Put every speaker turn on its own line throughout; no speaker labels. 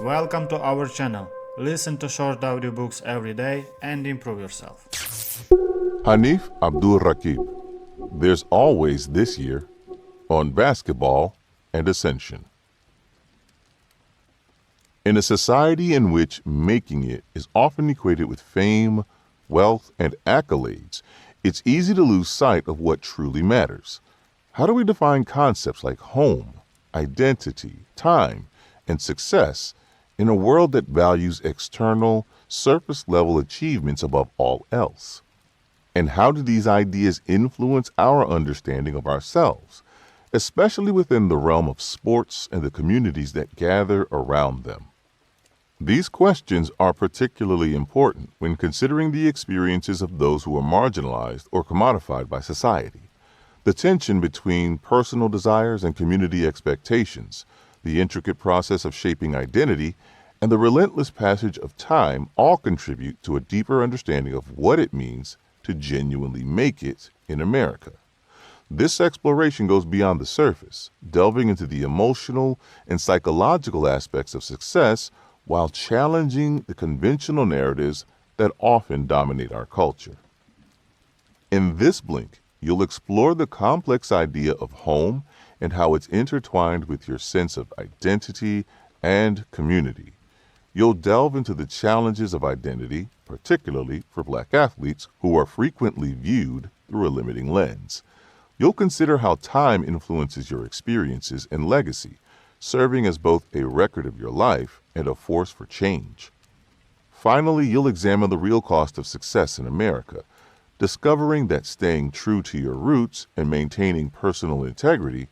Welcome to our channel. Listen to short audiobooks every day and improve yourself.
Hanif Abdurraqib, There's Always This Year, on Basketball and Ascension. In a society in which making it is often equated with fame, wealth, and accolades, it's easy to lose sight of what truly matters. How do we define concepts like home, identity, time, and success in a world that values external, surface-level achievements above all else? And how do these ideas influence our understanding of ourselves, especially within the realm of sports and the communities that gather around them? These questions are particularly important when considering the experiences of those who are marginalized or commodified by society. The tension between personal desires and community expectations, the intricate process of shaping identity, and the relentless passage of time all contribute to a deeper understanding of what it means to genuinely make it in America. This exploration goes beyond the surface, delving into the emotional and psychological aspects of success while challenging the conventional narratives that often dominate our culture. In this blink, you'll explore the complex idea of home and how it's intertwined with your sense of identity and community. You'll delve into the challenges of identity, particularly for Black athletes who are frequently viewed through a limiting lens. You'll consider how time influences your experiences and legacy, serving as both a record of your life and a force for change. Finally, you'll examine the real cost of success in America, discovering that staying true to your roots and maintaining personal integrity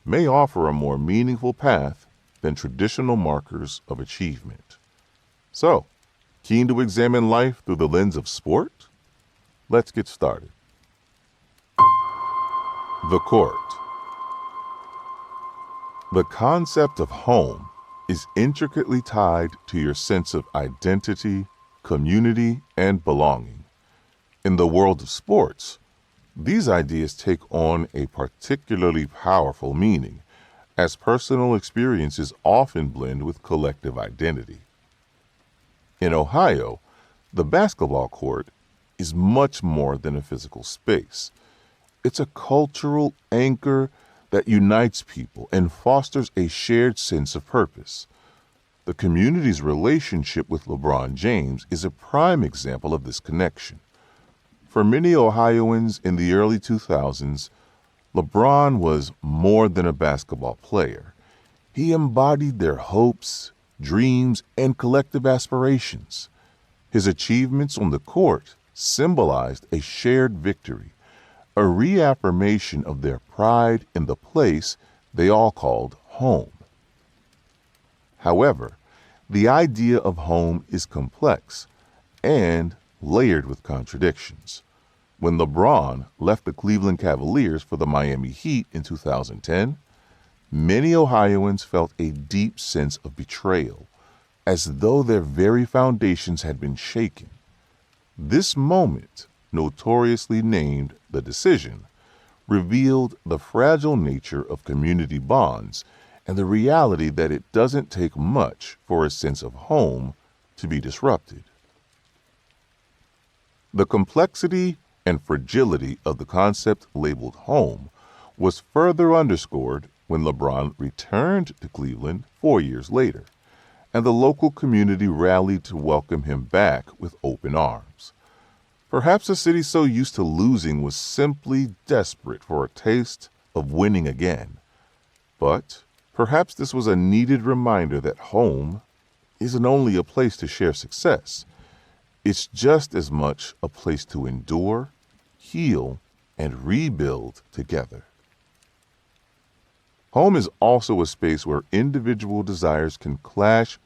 may offer a more meaningful path than traditional markers of achievement. So, keen to examine life through the lens of sport? Let's get started. The court. The concept of home is intricately tied to your sense of identity, community, and belonging. In the world of sports, these ideas take on a particularly powerful meaning, as personal experiences often blend with collective identity. In Ohio, the basketball court is much more than a physical space. It's a cultural anchor that unites people and fosters a shared sense of purpose. The community's relationship with LeBron James is a prime example of this connection. For many Ohioans in the early 2000s, LeBron was more than a basketball player. He embodied their hopes, dreams, and collective aspirations. His achievements on the court symbolized a shared victory, a reaffirmation of their pride in the place they all called home. However, the idea of home is complex and layered with contradictions. When LeBron left the Cleveland Cavaliers for the Miami Heat in 2010, many Ohioans felt a deep sense of betrayal, as though their very foundations had been shaken. This moment, notoriously named The Decision, revealed the fragile nature of community bonds and the reality that it doesn't take much for a sense of home to be disrupted. The complexity and fragility of the concept labeled home was further underscored when LeBron returned to Cleveland 4 years later, and the local community rallied to welcome him back with open arms. Perhaps a city so used to losing was simply desperate for a taste of winning again. But perhaps this was a needed reminder that home isn't only a place to share success. It's just as much a place to endure, heal, and rebuild together. Home is also a space where individual desires can clash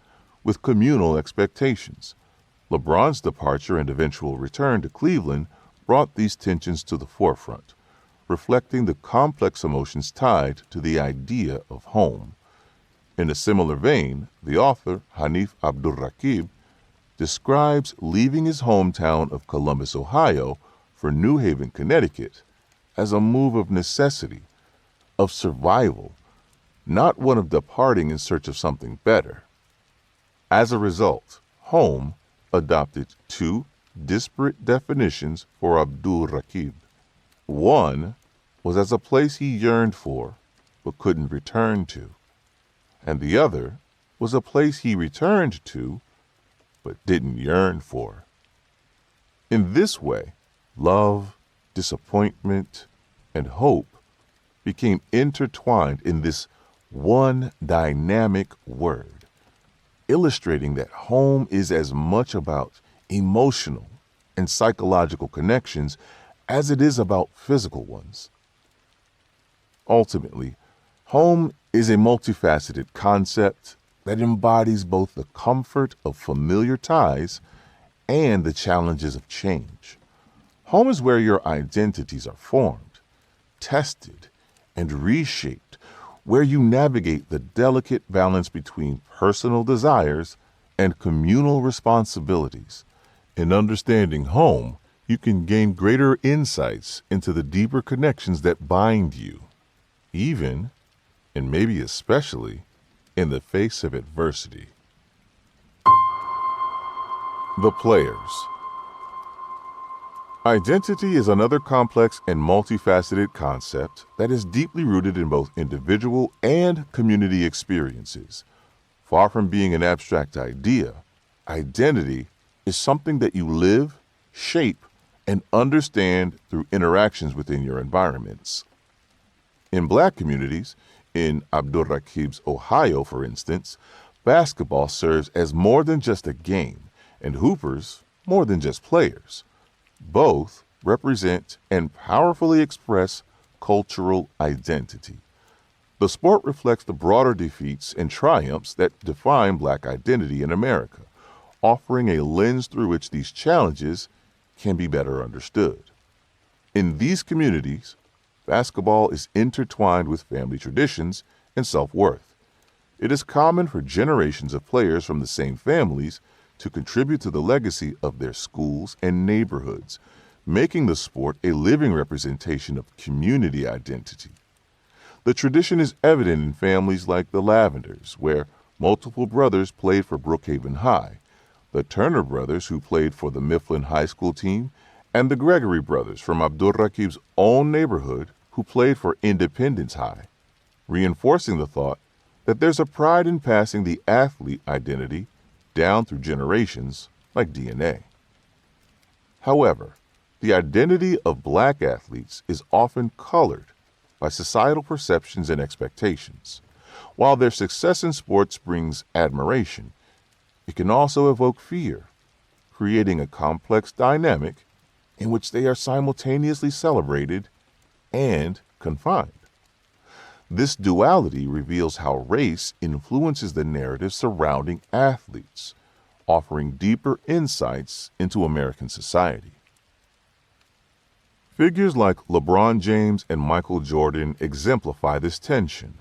with communal expectations. LeBron's departure and eventual return to Cleveland brought these tensions to the forefront, reflecting the complex emotions tied to the idea of home. In a similar vein, the author, Hanif Abdurraqib, describes leaving his hometown of Columbus, Ohio, for New Haven, Connecticut, as a move of necessity, of survival, not one of departing in search of something better. As a result, home adopted two disparate definitions for Abdurraqib. One was as a place he yearned for but couldn't return to, and the other was a place he returned to but didn't yearn for. In this way, love, disappointment, and hope became intertwined in this one dynamic word, illustrating that home is as much about emotional and psychological connections as it is about physical ones. Ultimately, home is a multifaceted concept that embodies both the comfort of familiar ties and the challenges of change. Home is where your identities are formed, tested, and reshaped, where you navigate the delicate balance between personal desires and communal responsibilities. In understanding home, you can gain greater insights into the deeper connections that bind you, even, and maybe especially, in the face of adversity. The players. Identity is another complex and multifaceted concept that is deeply rooted in both individual and community experiences. Far from being an abstract idea, identity is something that you live, shape, and understand through interactions within your environments. In Black communities, in Abdurraqib's Ohio, for instance, basketball serves as more than just a game, and hoopers more than just players. Both represent and powerfully express cultural identity. The sport reflects the broader defeats and triumphs that define Black identity in America, offering a lens through which these challenges can be better understood. In these communities, basketball is intertwined with family traditions and self-worth. It is common for generations of players from the same families to contribute to the legacy of their schools and neighborhoods, making the sport a living representation of community identity. The tradition is evident in families like the Lavenders, where multiple brothers played for Brookhaven High, the Turner brothers who played for the Mifflin High School team, and the Gregory brothers from Abdurraqib's own neighborhood who played for Independence High, reinforcing the thought that there's a pride in passing the athlete identity down through generations like DNA. However, the identity of Black athletes is often colored by societal perceptions and expectations. While their success in sports brings admiration, it can also evoke fear, creating a complex dynamic in which they are simultaneously celebrated and confined. This duality reveals how race influences the narrative surrounding athletes, offering deeper insights into American society. Figures like LeBron James and Michael Jordan exemplify this tension.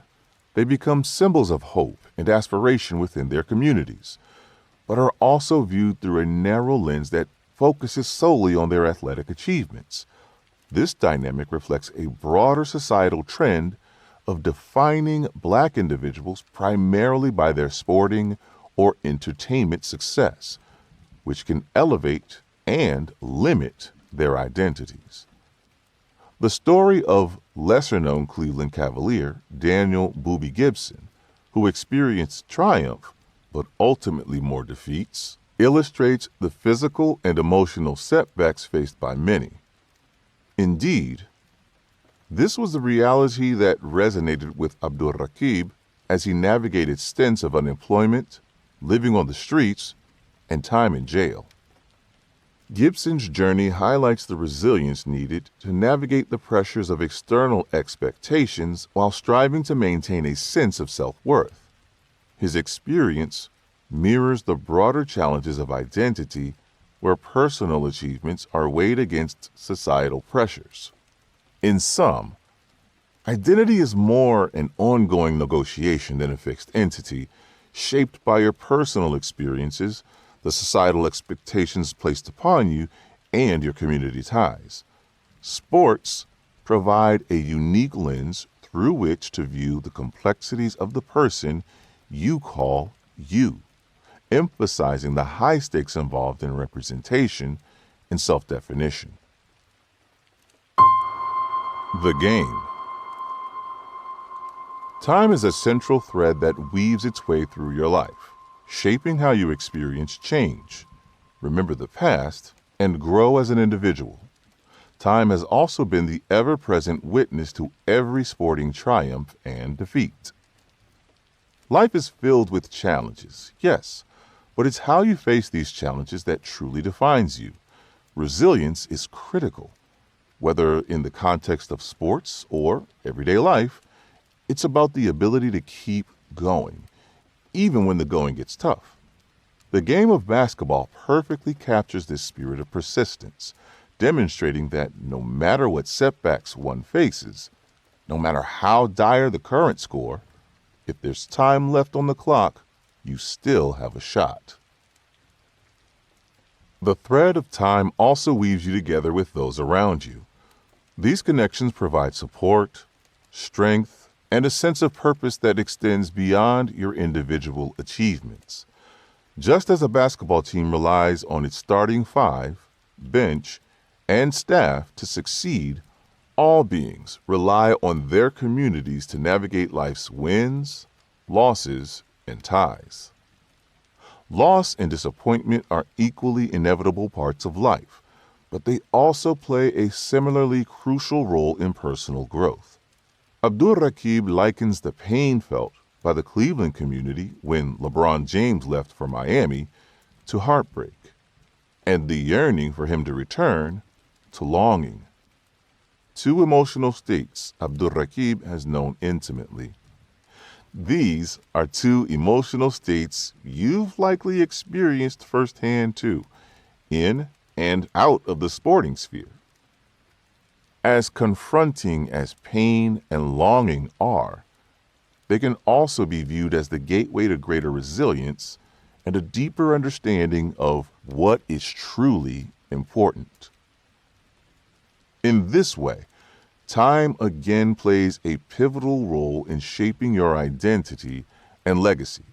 They become symbols of hope and aspiration within their communities, but are also viewed through a narrow lens that focuses solely on their athletic achievements. This dynamic reflects a broader societal trend of defining Black individuals primarily by their sporting or entertainment success, which can elevate and limit their identities. The story of lesser-known Cleveland Cavalier Daniel "Boobie" Gibson, who experienced triumph but ultimately more defeats, illustrates the physical and emotional setbacks faced by many. Indeed, this was the reality that resonated with Abdurraqib as he navigated stints of unemployment, living on the streets, and time in jail. Gibson's journey highlights the resilience needed to navigate the pressures of external expectations while striving to maintain a sense of self-worth. His experience mirrors the broader challenges of identity where personal achievements are weighed against societal pressures. In sum, identity is more an ongoing negotiation than a fixed entity, shaped by your personal experiences, the societal expectations placed upon you, and your community ties. Sports provide a unique lens through which to view the complexities of the person you call you, emphasizing the high stakes involved in representation and self-definition. The game. Time is a central thread that weaves its way through your life, shaping how you experience change, remember the past, and grow as an individual. Time has also been the ever-present witness to every sporting triumph and defeat. Life is filled with challenges, yes, but it's how you face these challenges that truly defines you. Resilience is critical. Whether in the context of sports or everyday life, it's about the ability to keep going, even when the going gets tough. The game of basketball perfectly captures this spirit of persistence, demonstrating that no matter what setbacks one faces, no matter how dire the current score, if there's time left on the clock, you still have a shot. The thread of time also weaves you together with those around you. These connections provide support, strength, and a sense of purpose that extends beyond your individual achievements. Just as a basketball team relies on its starting five, bench, and staff to succeed, all beings rely on their communities to navigate life's wins, losses, and ties. Loss and disappointment are equally inevitable parts of life, but they also play a similarly crucial role in personal growth. Abdurraqib likens the pain felt by the Cleveland community when LeBron James left for Miami to heartbreak, and the yearning for him to return to longing. Two emotional states Abdurraqib has known intimately. These are two emotional states you've likely experienced firsthand too, in and out of the sporting sphere. As confronting as pain and longing are, they can also be viewed as the gateway to greater resilience and a deeper understanding of what is truly important. In this way, time again plays a pivotal role in shaping your identity and legacy.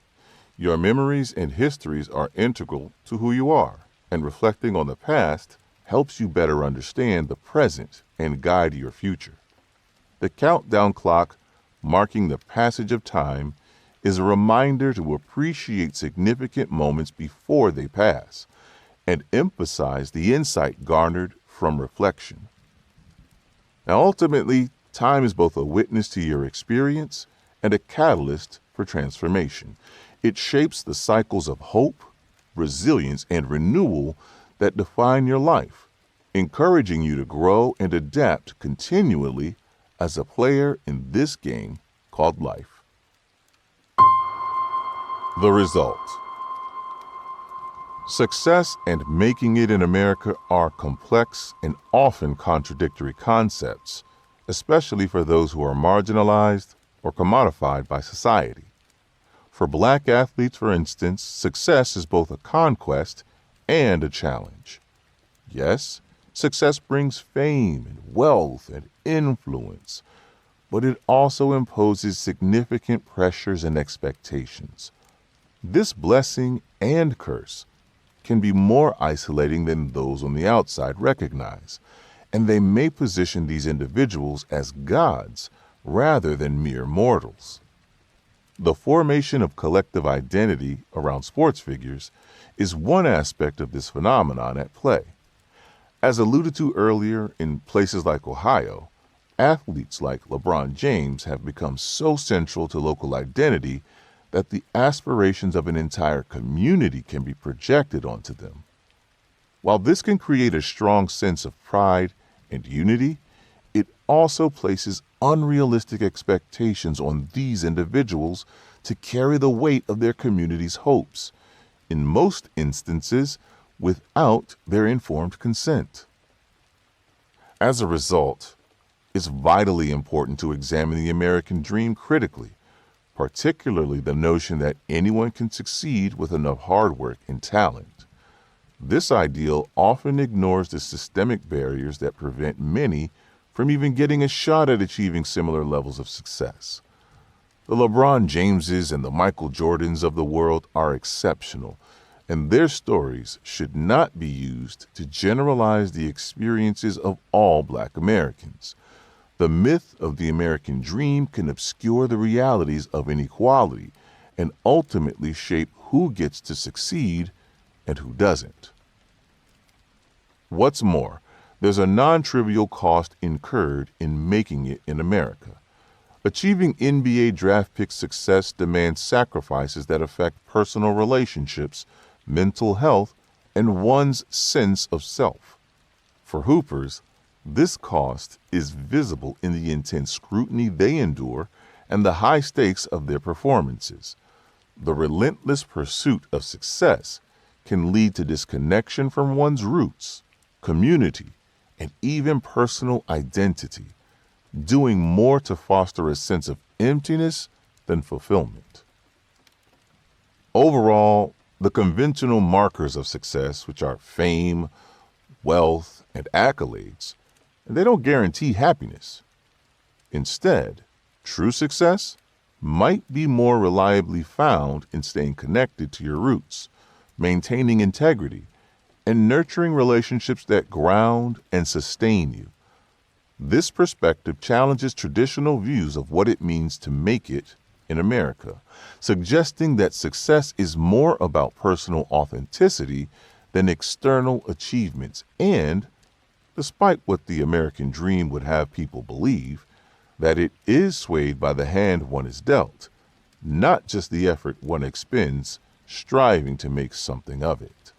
Your memories and histories are integral to who you are, and reflecting on the past helps you better understand the present and guide your future. The countdown clock, marking the passage of time, is a reminder to appreciate significant moments before they pass and emphasize the insight garnered from reflection. Now, ultimately, time is both a witness to your experience and a catalyst for transformation. It shapes the cycles of hope, resilience, and renewal that define your life, encouraging you to grow and adapt continually as a player in this game called life. The result. Success and making it in America are complex and often contradictory concepts, especially for those who are marginalized or commodified by society. For Black athletes, for instance, success is both a conquest and a challenge. Yes, success brings fame and wealth and influence, but it also imposes significant pressures and expectations. This blessing and curse can be more isolating than those on the outside recognize, and they may position these individuals as gods rather than mere mortals. The formation of collective identity around sports figures is one aspect of this phenomenon at play. As alluded to earlier, in places like Ohio, athletes like LeBron James have become so central to local identity that the aspirations of an entire community can be projected onto them. While this can create a strong sense of pride and unity, it also places unrealistic expectations on these individuals to carry the weight of their community's hopes, in most instances without their informed consent. As a result, it's vitally important to examine the American dream critically, particularly the notion that anyone can succeed with enough hard work and talent. This ideal often ignores the systemic barriers that prevent many from even getting a shot at achieving similar levels of success. The LeBron Jameses and the Michael Jordans of the world are exceptional, and their stories should not be used to generalize the experiences of all Black Americans. The myth of the American dream can obscure the realities of inequality and ultimately shape who gets to succeed and who doesn't. What's more, there's a non-trivial cost incurred in making it in America. Achieving NBA draft pick success demands sacrifices that affect personal relationships, mental health, and one's sense of self. For hoopers, this cost is visible in the intense scrutiny they endure and the high stakes of their performances. The relentless pursuit of success can lead to disconnection from one's roots, community, and even personal identity, doing more to foster a sense of emptiness than fulfillment. Overall, the conventional markers of success, which are fame, wealth, and accolades, they don't guarantee happiness. Instead, true success might be more reliably found in staying connected to your roots, maintaining integrity, and nurturing relationships that ground and sustain you. This perspective challenges traditional views of what it means to make it in America, suggesting that success is more about personal authenticity than external achievements and, despite what the American dream would have people believe, that it is swayed by the hand one is dealt, not just the effort one expends striving to make something of it.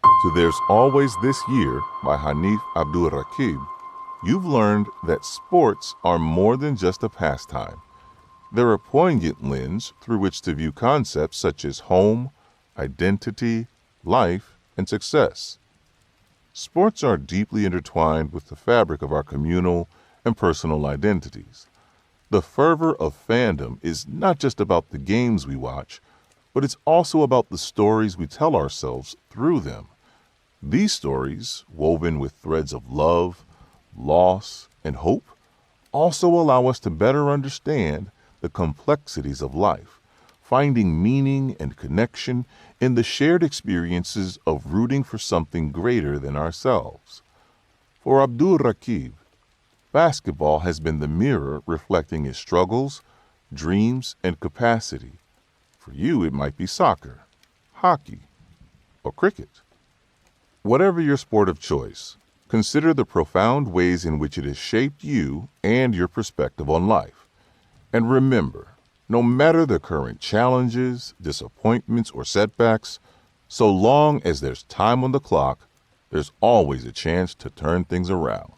To There's Always This Year by Hanif Abdurraqib, you've learned that sports are more than just a pastime. They're a poignant lens through which to view concepts such as home, identity, life, and success. Sports are deeply intertwined with the fabric of our communal and personal identities. The fervor of fandom is not just about the games we watch, but it's also about the stories we tell ourselves through them. These stories, woven with threads of love, loss, and hope, also allow us to better understand the complexities of life, finding meaning and connection in the shared experiences of rooting for something greater than ourselves. For Abdurraqib, basketball has been the mirror reflecting his struggles, dreams, and capacity. For you, it might be soccer, hockey, or cricket. Whatever your sport of choice, consider the profound ways in which it has shaped you and your perspective on life. And remember, no matter the current challenges, disappointments, or setbacks, so long as there's time on the clock, there's always a chance to turn things around.